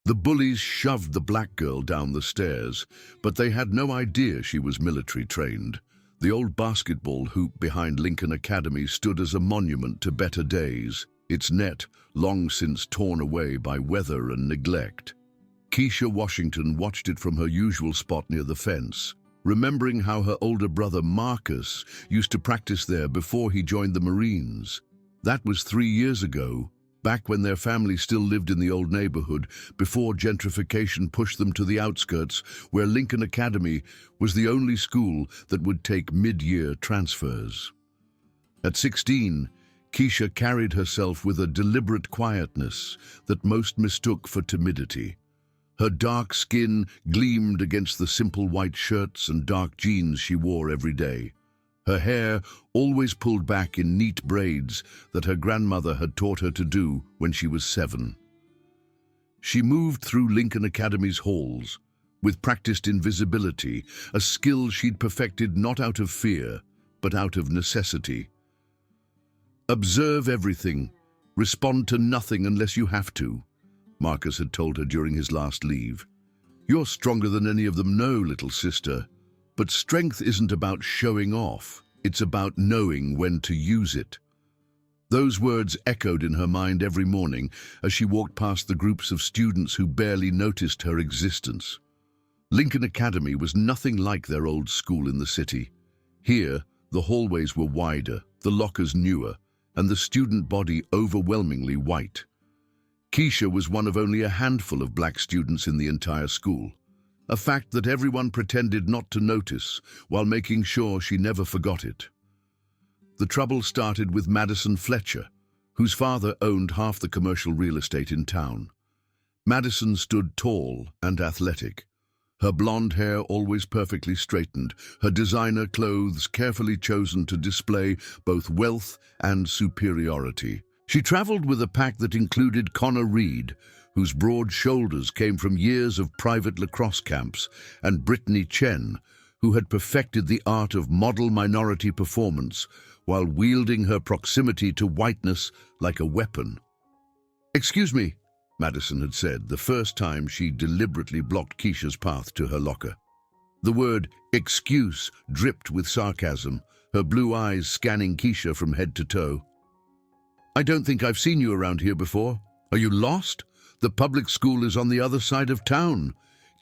The bullies shoved the black girl down the stairs, but they had no idea she was military trained. The old basketball hoop behind Lincoln Academy stood as a monument to better days, its net long since torn away by weather and neglect. Keisha Washington watched it from her usual spot near the fence, remembering how her older brother Marcus used to practice there before he joined the Marines. That was 3 years ago, back when their family still lived in the old neighborhood, before gentrification pushed them to the outskirts, where Lincoln Academy was the only school that would take mid-year transfers. At 16, Keisha carried herself with a deliberate quietness that most mistook for timidity. Her dark skin gleamed against the simple white shirts and dark jeans she wore every day. Her hair always pulled back in neat braids that her grandmother had taught her to do when she was 7. She moved through Lincoln Academy's halls with practiced invisibility, a skill she'd perfected not out of fear, but out of necessity. "Observe everything. Respond to nothing unless you have to," Marcus had told her during his last leave. "You're stronger than any of them know, little sister. But strength isn't about showing off. It's about knowing when to use it." Those words echoed in her mind every morning as she walked past the groups of students who barely noticed her existence. Lincoln Academy was nothing like their old school in the city. Here, the hallways were wider, the lockers newer, and the student body overwhelmingly white. Keisha was one of only a handful of black students in the entire school, a fact that everyone pretended not to notice while making sure she never forgot it. The trouble started with Madison Fletcher, whose father owned half the commercial real estate in town. Madison stood tall and athletic, her blonde hair always perfectly straightened, her designer clothes carefully chosen to display both wealth and superiority. She traveled with a pack that included Connor Reed, whose broad shoulders came from years of private lacrosse camps, and Brittany Chen, who had perfected the art of model minority performance while wielding her proximity to whiteness like a weapon. "Excuse me," Madison had said the first time she deliberately blocked Keisha's path to her locker. The word "excuse" dripped with sarcasm, her blue eyes scanning Keisha from head to toe. "I don't think I've seen you around here before. Are you lost? The public school is on the other side of town."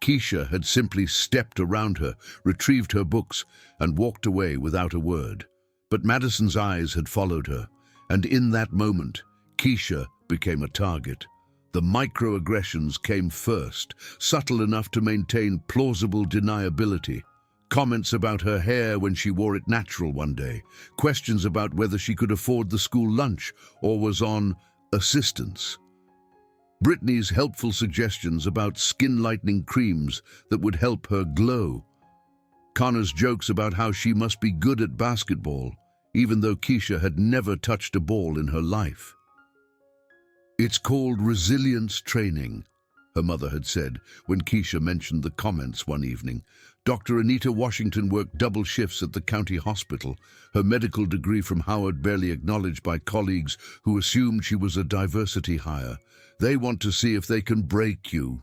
Keisha had simply stepped around her, retrieved her books, and walked away without a word. But Madison's eyes had followed her, and in that moment, Keisha became a target. The microaggressions came first, subtle enough to maintain plausible deniability. Comments about her hair when she wore it natural one day, questions about whether she could afford the school lunch or was on assistance. Brittany's helpful suggestions about skin-lightening creams that would help her glow. Connor's jokes about how she must be good at basketball, even though Keisha had never touched a ball in her life. "It's called resilience training," her mother had said when Keisha mentioned the comments one evening. Dr. Anita Washington worked double shifts at the county hospital, her medical degree from Howard barely acknowledged by colleagues who assumed she was a diversity hire. "They want to see if they can break you.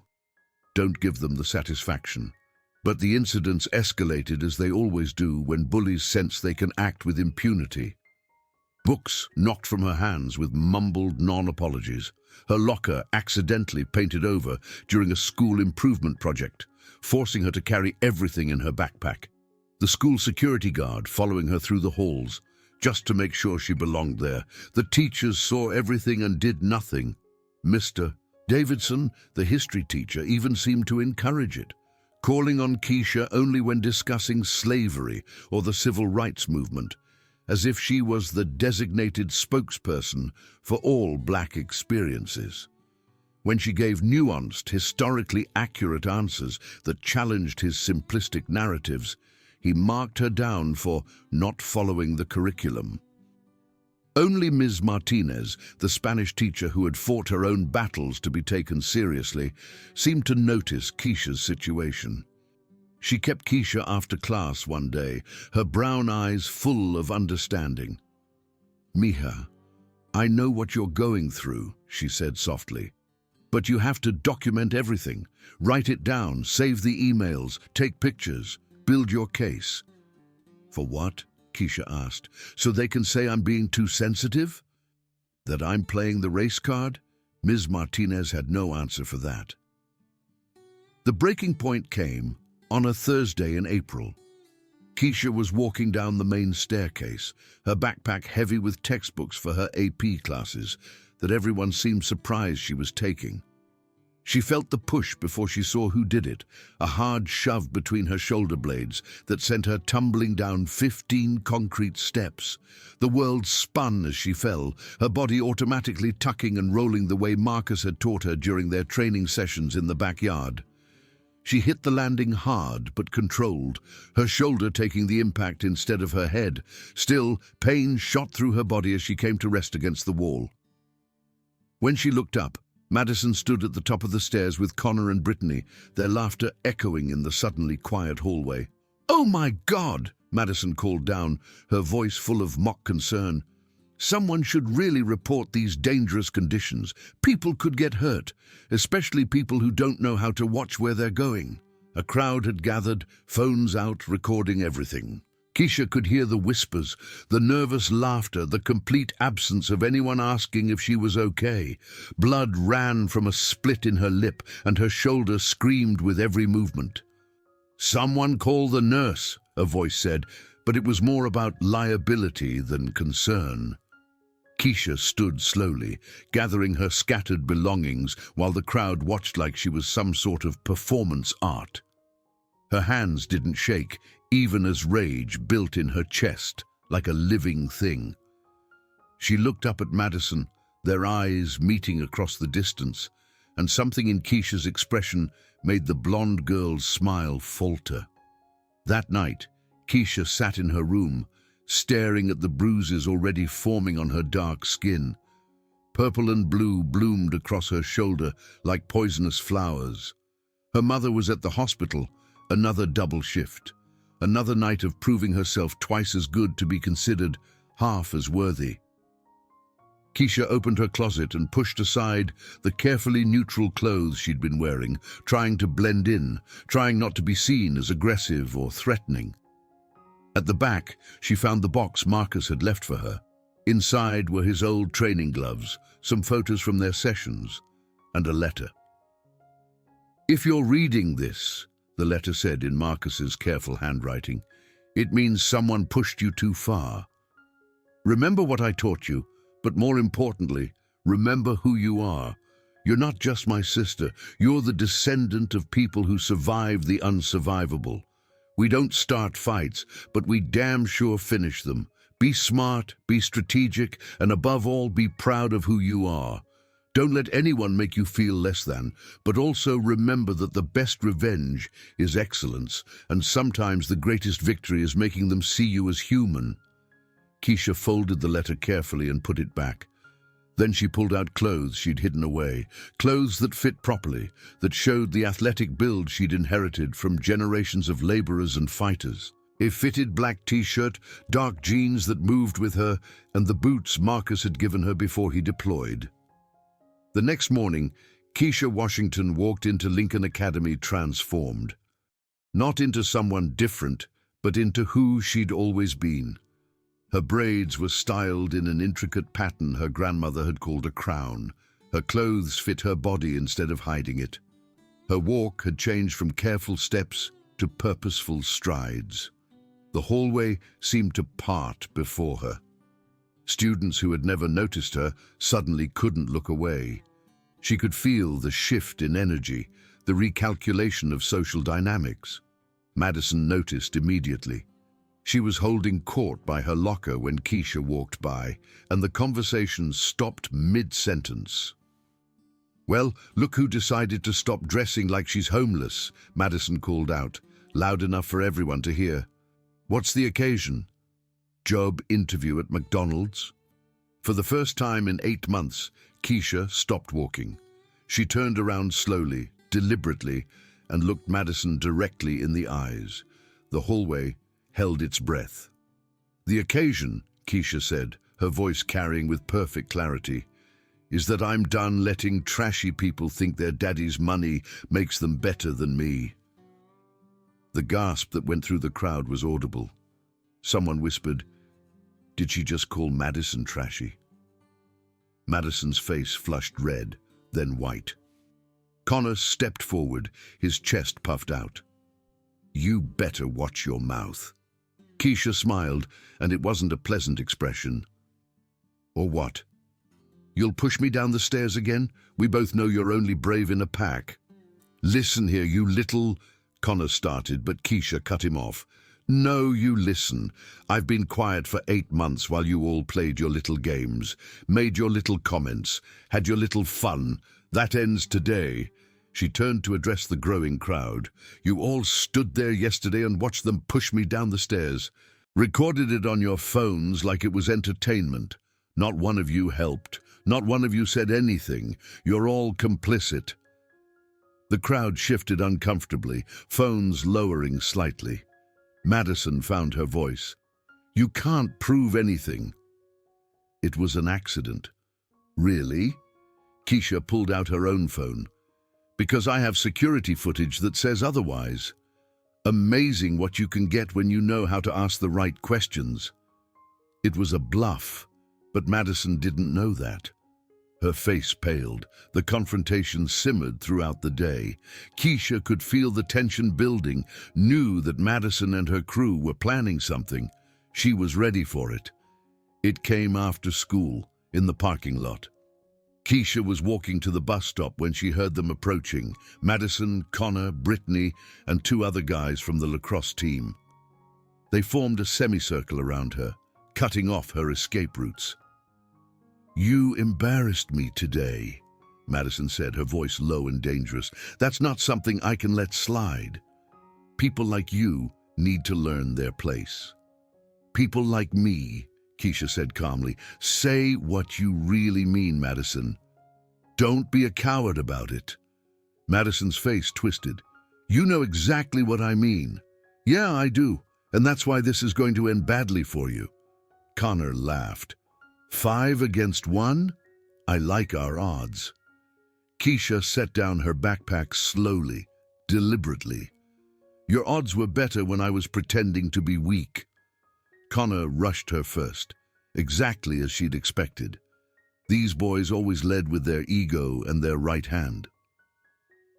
Don't give them the satisfaction." But the incidents escalated as they always do when bullies sense they can act with impunity. Books knocked from her hands with mumbled non-apologies. Her locker accidentally painted over during a school improvement project, forcing her to carry everything in her backpack. The school security guard following her through the halls, just to make sure she belonged there. The teachers saw everything and did nothing. Mr. Davidson, the history teacher, even seemed to encourage it, calling on Keisha only when discussing slavery or the civil rights movement, as if she was the designated spokesperson for all black experiences. When she gave nuanced, historically accurate answers that challenged his simplistic narratives, he marked her down for not following the curriculum. Only Ms. Martinez, the Spanish teacher who had fought her own battles to be taken seriously, seemed to notice Keisha's situation. She kept Keisha after class one day, her brown eyes full of understanding. "Mija, I know what you're going through," she said softly. But you have to document everything. Write it down, save the emails, take pictures, build your case." "For what?" Keisha asked. "So they can say I'm being too sensitive? That I'm playing the race card?" Ms. Martinez had no answer for that. The breaking point came on a Thursday in April. Keisha was walking down the main staircase, her backpack heavy with textbooks for her AP classes that everyone seemed surprised she was taking. She felt the push before she saw who did it, a hard shove between her shoulder blades that sent her tumbling down 15 concrete steps. The world spun as she fell, her body automatically tucking and rolling the way Marcus had taught her during their training sessions in the backyard. She hit the landing hard but controlled, her shoulder taking the impact instead of her head. Still, pain shot through her body as she came to rest against the wall. When she looked up, Madison stood at the top of the stairs with Connor and Brittany, their laughter echoing in the suddenly quiet hallway. "Oh my God!" Madison called down, her voice full of mock concern. "Someone should really report these dangerous conditions. People could get hurt, especially people who don't know how to watch where they're going." A crowd had gathered, phones out, recording everything. Keisha could hear the whispers, the nervous laughter, the complete absence of anyone asking if she was okay. Blood ran from a split in her lip, and her shoulder screamed with every movement. "Someone call the nurse," a voice said, but it was more about liability than concern. Keisha stood slowly, gathering her scattered belongings while the crowd watched like she was some sort of performance art. Her hands didn't shake, even as rage built in her chest like a living thing. She looked up at Madison, their eyes meeting across the distance, and something in Keisha's expression made the blonde girl's smile falter. That night, Keisha sat in her room, staring at the bruises already forming on her dark skin. Purple and blue bloomed across her shoulder like poisonous flowers. Her mother was at the hospital, another double shift. Another night of proving herself twice as good to be considered half as worthy. Keisha opened her closet and pushed aside the carefully neutral clothes she'd been wearing, trying to blend in, trying not to be seen as aggressive or threatening. At the back, she found the box Marcus had left for her. Inside were his old training gloves, some photos from their sessions, and a letter. "If you're reading this," the letter said in Marcus's careful handwriting, "it means someone pushed you too far. Remember what I taught you, but more importantly, remember who you are. You're not just my sister, you're the descendant of people who survived the unsurvivable. We don't start fights, but we damn sure finish them. Be smart, be strategic, and above all, be proud of who you are. Don't let anyone make you feel less than, but also remember that the best revenge is excellence, and sometimes the greatest victory is making them see you as human." Keisha folded the letter carefully and put it back. Then she pulled out clothes she'd hidden away, clothes that fit properly, that showed the athletic build she'd inherited from generations of laborers and fighters. A fitted black t-shirt, dark jeans that moved with her, and the boots Marcus had given her before he deployed. The next morning, Keisha Washington walked into Lincoln Academy transformed. Not into someone different, but into who she'd always been. Her braids were styled in an intricate pattern her grandmother had called a crown. Her clothes fit her body instead of hiding it. Her walk had changed from careful steps to purposeful strides. The hallway seemed to part before her. Students who had never noticed her suddenly couldn't look away. She could feel the shift in energy, the recalculation of social dynamics. Madison noticed immediately. She was holding court by her locker when Keisha walked by, and the conversation stopped mid-sentence. "Well, look who decided to stop dressing like she's homeless," Madison called out, loud enough for everyone to hear. "What's the occasion? Job interview at McDonald's?" For the first time in 8 months, Keisha stopped walking. She turned around slowly, deliberately, and looked Madison directly in the eyes. The hallway held its breath. "The occasion," Keisha said, her voice carrying with perfect clarity, is that I'm done letting trashy people think their daddy's money makes them better than me." The gasp that went through the crowd was audible. Someone whispered, "Did she just call Madison trashy?" Madison's face flushed red, then white. Connor stepped forward, his chest puffed out. "You better watch your mouth." Keisha smiled, and it wasn't a pleasant expression. "Or what? You'll push me down the stairs again? We both know you're only brave in a pack." "Listen here, you little—" Connor started, but Keisha cut him off. "No, you listen. I've been quiet for 8 months while you all played your little games, made your little comments, had your little fun. That ends today." She turned to address the growing crowd. "You all stood there yesterday and watched them push me down the stairs. Recorded it on your phones like it was entertainment. Not one of you helped. Not one of you said anything. You're all complicit." The crowd shifted uncomfortably, phones lowering slightly. Madison found her voice. "You can't prove anything." "It was an accident." "Really?" Keisha pulled out her own phone. "Because I have security footage that says otherwise." Amazing what you can get when you know how to ask the right questions. It was a bluff, but Madison didn't know that. Her face paled. The confrontation simmered throughout the day. Keisha could feel the tension building, knew that Madison and her crew were planning something. She was ready for it. It came after school, in the parking lot. Keisha was walking to the bus stop when she heard them approaching. Madison, Connor, Brittany, and 2 other guys from the lacrosse team. They formed a semicircle around her, cutting off her escape routes. "You embarrassed me today," Madison said, her voice low and dangerous. "That's not something I can let slide. People like you need to learn their place." "People like me," Keisha said calmly. "Say what you really mean, Madison. Don't be a coward about it." Madison's face twisted. "You know exactly what I mean." "Yeah, I do, and that's why this is going to end badly for you." Connor laughed. 5 against 1? I like our odds." Keisha set down her backpack slowly, deliberately. "Your odds were better when I was pretending to be weak." Connor rushed her first, exactly as she'd expected. These boys always led with their ego and their right hand.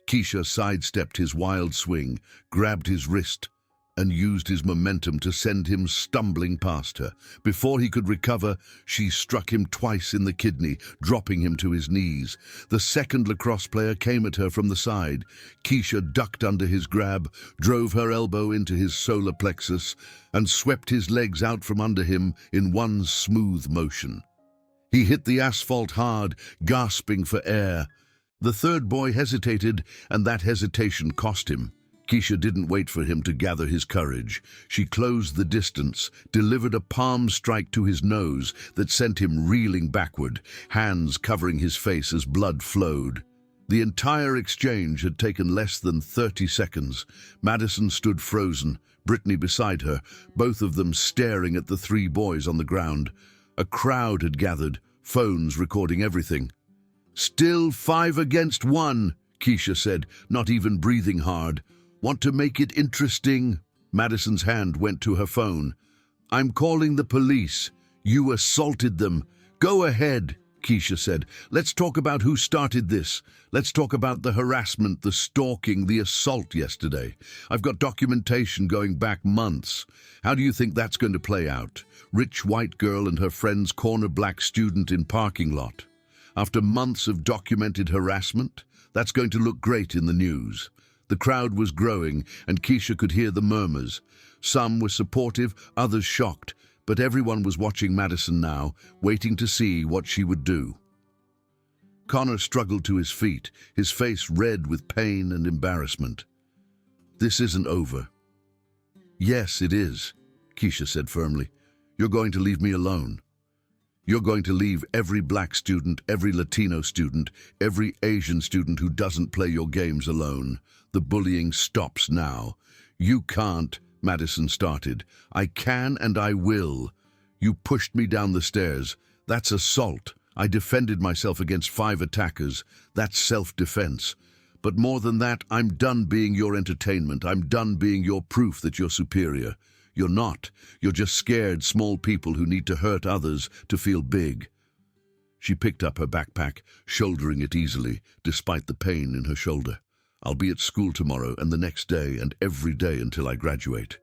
Keisha sidestepped his wild swing, grabbed his wrist, and used his momentum to send him stumbling past her. Before he could recover, she struck him twice in the kidney, dropping him to his knees. The second lacrosse player came at her from the side. Keisha ducked under his grab, drove her elbow into his solar plexus, and swept his legs out from under him in one smooth motion. He hit the asphalt hard, gasping for air. The third boy hesitated, and that hesitation cost him. Keisha didn't wait for him to gather his courage. She closed the distance, delivered a palm strike to his nose that sent him reeling backward, hands covering his face as blood flowed. The entire exchange had taken less than 30 seconds. Madison stood frozen, Brittany beside her, both of them staring at the 3 boys on the ground. A crowd had gathered, phones recording everything. "Still 5 against 1, Keisha said, not even breathing hard. "Want to make it interesting?" Madison's hand went to her phone. "I'm calling the police. You assaulted them." "Go ahead," Keisha said. "Let's talk about who started this. Let's talk about the harassment, the stalking, the assault yesterday. I've got documentation going back months. How do you think that's going to play out? Rich white girl and her friends corner black student in parking lot. After months of documented harassment, that's going to look great in the news." The crowd was growing, and Keisha could hear the murmurs. Some were supportive, others shocked, but everyone was watching Madison now, waiting to see what she would do. Connor struggled to his feet, his face red with pain and embarrassment. "This isn't over." "Yes, it is," Keisha said firmly. "You're going to leave me alone. You're going to leave every black student, every Latino student, every Asian student who doesn't play your games alone. The bullying stops now." "You can't," Madison started. "I can and I will. You pushed me down the stairs. That's assault. I defended myself against 5 attackers. That's self-defense. But more than that, I'm done being your entertainment. I'm done being your proof that you're superior. You're not. You're just scared, small people who need to hurt others to feel big. She picked up her backpack, shouldering it easily, despite the pain in her shoulder. I'll be at school tomorrow and the next day and every day until I graduate.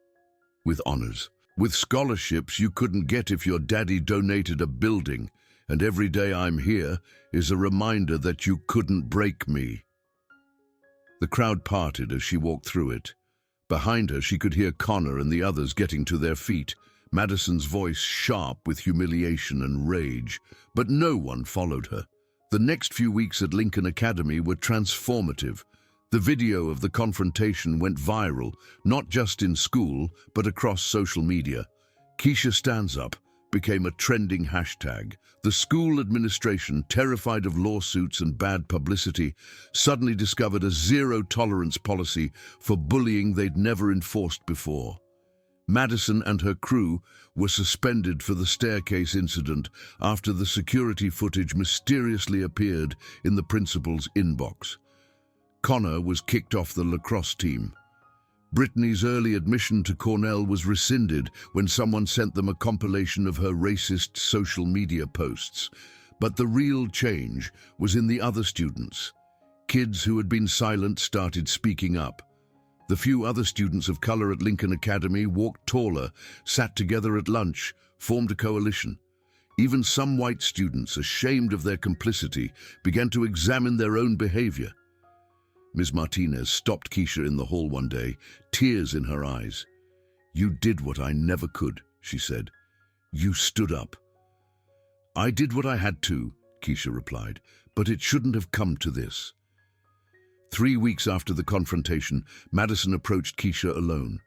With honors. With scholarships you couldn't get if your daddy donated a building, and every day I'm here is a reminder that you couldn't break me. The crowd parted as she walked through it. Behind her she could hear Connor and the others getting to their feet, Madison's voice sharp with humiliation and rage, but no one followed her. The next few weeks at Lincoln Academy were transformative. The video of the confrontation went viral, not just in school, but across social media. Keisha Stands Up became a trending hashtag. The school administration, terrified of lawsuits and bad publicity, suddenly discovered a zero-tolerance policy for bullying they'd never enforced before. Madison and her crew were suspended for the staircase incident after the security footage mysteriously appeared in the principal's inbox. Connor was kicked off the lacrosse team. Brittany's early admission to Cornell was rescinded when someone sent them a compilation of her racist social media posts. But the real change was in the other students. Kids who had been silent started speaking up. The few other students of color at Lincoln Academy walked taller, sat together at lunch, formed a coalition. Even some white students, ashamed of their complicity, began to examine their own behavior. Ms. Martinez stopped Keisha in the hall one day, tears in her eyes. "You did what I never could," she said. "You stood up." "I did what I had to," Keisha replied, "but it shouldn't have come to this." 3 weeks after the confrontation, Madison approached Keisha alone.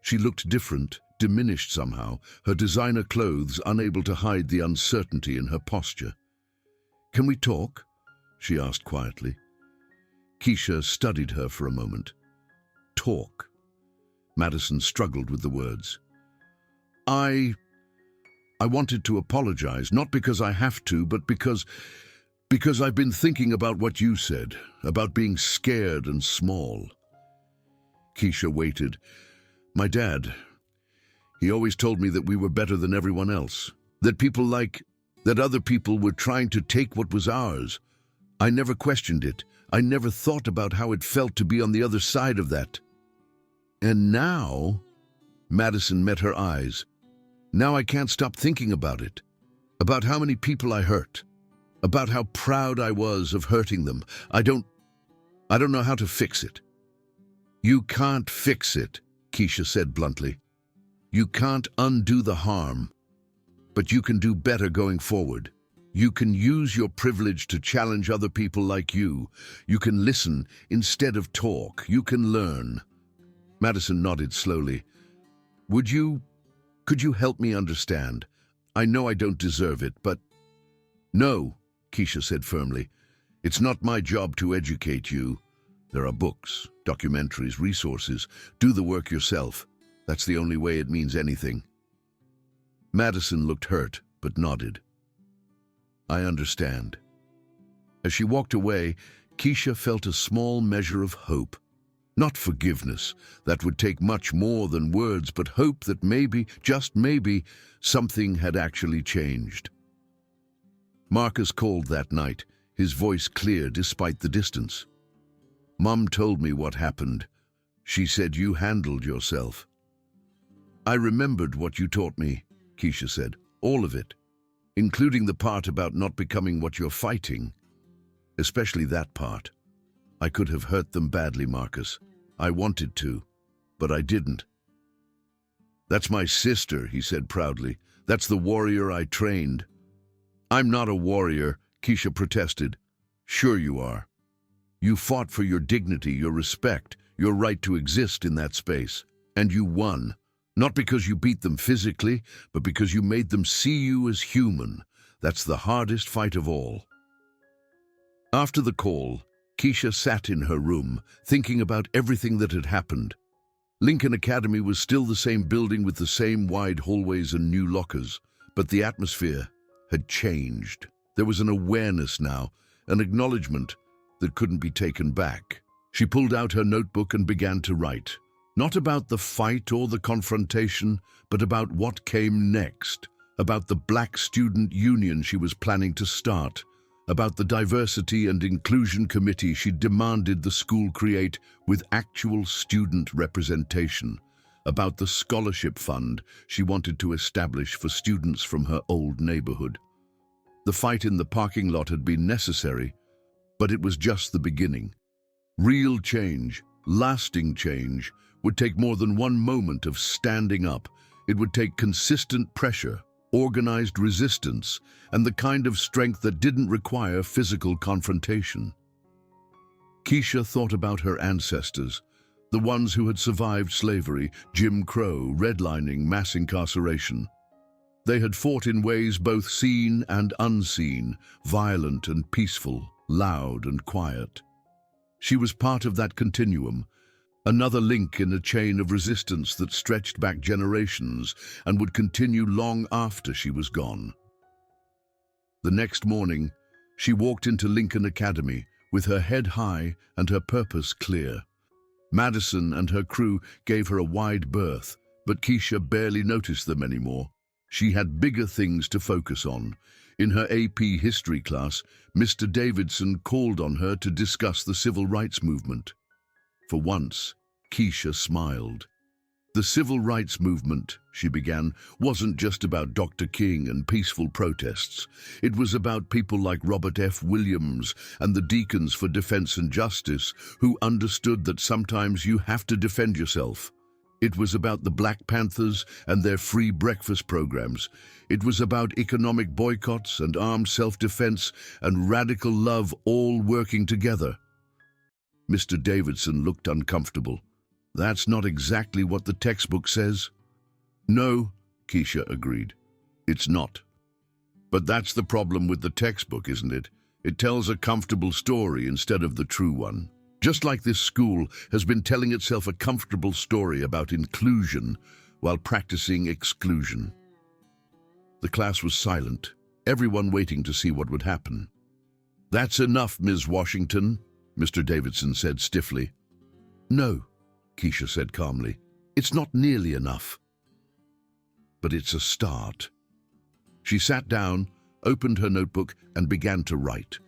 She looked different, diminished somehow, her designer clothes unable to hide the uncertainty in her posture. "Can we talk?" she asked quietly. Keisha studied her for a moment. "Talk." Madison struggled with the words. I wanted to apologize, not because I have to, but because I've been thinking about what you said, about being scared and small." Keisha waited. "My dad, he always told me that we were better than everyone else, that other people were trying to take what was ours. I never questioned it. I never thought about how it felt to be on the other side of that. And now," Madison met her eyes, "now I can't stop thinking about it, about how many people I hurt. About how proud I was of hurting them. I don't know how to fix it." "You can't fix it," Keisha said bluntly. "You can't undo the harm. But you can do better going forward. You can use your privilege to challenge other people like you. You can listen instead of talk. You can learn." Madison nodded slowly. Could you help me understand? I know I don't deserve it, but..." "No," Keisha said firmly. "It's not my job to educate you. There are books, documentaries, resources. Do the work yourself. That's the only way it means anything." Madison looked hurt, but nodded. "I understand." As she walked away, Keisha felt a small measure of hope. Not forgiveness, that would take much more than words, but hope that maybe, just maybe, something had actually changed. Marcus called that night, his voice clear despite the distance. "Mom told me what happened. She said you handled yourself." "I remembered what you taught me," Keisha said. "All of it, including the part about not becoming what you're fighting. Especially that part. I could have hurt them badly, Marcus. I wanted to, but I didn't." "That's my sister," he said proudly. "That's the warrior I trained." "I'm not a warrior," Keisha protested. "Sure you are. You fought for your dignity, your respect, your right to exist in that space. And you won. Not because you beat them physically, but because you made them see you as human. That's the hardest fight of all." After the call, Keisha sat in her room, thinking about everything that had happened. Lincoln Academy was still the same building with the same wide hallways and new lockers, but the atmosphere had changed. There was an awareness now, an acknowledgement that couldn't be taken back. She pulled out her notebook and began to write. Not about the fight or the confrontation, but about what came next, about the Black Student Union she was planning to start, about the diversity and inclusion committee she demanded the school create with actual student representation, about the scholarship fund she wanted to establish for students from her old neighborhood. The fight in the parking lot had been necessary, but it was just the beginning. Real change, lasting change, would take more than one moment of standing up. It would take consistent pressure, organized resistance, and the kind of strength that didn't require physical confrontation. Keisha thought about her ancestors, the ones who had survived slavery, Jim Crow, redlining, mass incarceration. They had fought in ways both seen and unseen, violent and peaceful, loud and quiet. She was part of that continuum, another link in a chain of resistance that stretched back generations and would continue long after she was gone. The next morning, she walked into Lincoln Academy with her head high and her purpose clear. Madison and her crew gave her a wide berth, but Keisha barely noticed them anymore. She had bigger things to focus on. In her AP history class, Mr. Davidson called on her to discuss the civil rights movement. For once, Keisha smiled. The civil rights movement, she began, wasn't just about Dr. King and peaceful protests. It was about people like Robert F. Williams and the Deacons for Defense and Justice, who understood that sometimes you have to defend yourself. It was about the Black Panthers and their free breakfast programs. It was about economic boycotts and armed self-defense and radical love all working together. Mr. Davidson looked uncomfortable. That's not exactly what the textbook says. No, Keisha agreed. It's not. But that's the problem with the textbook, isn't it? It tells a comfortable story instead of the true one. Just like this school has been telling itself a comfortable story about inclusion while practicing exclusion. The class was silent, everyone waiting to see what would happen. That's enough, Ms. Washington, Mr. Davidson said stiffly. No, Keisha said calmly. It's not nearly enough. But it's a start. She sat down, opened her notebook, and began to write.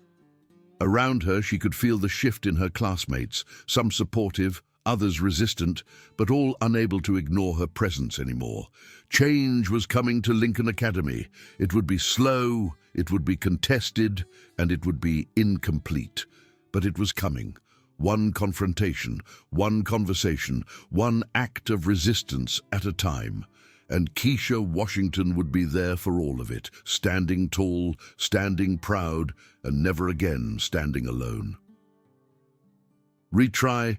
Around her, she could feel the shift in her classmates, some supportive, others resistant, but all unable to ignore her presence anymore. Change was coming to Lincoln Academy. It would be slow, it would be contested, and it would be incomplete. But it was coming. One confrontation, one conversation, one act of resistance at a time. And Keisha Washington would be there for all of it, standing tall, standing proud, and never again standing alone. Retry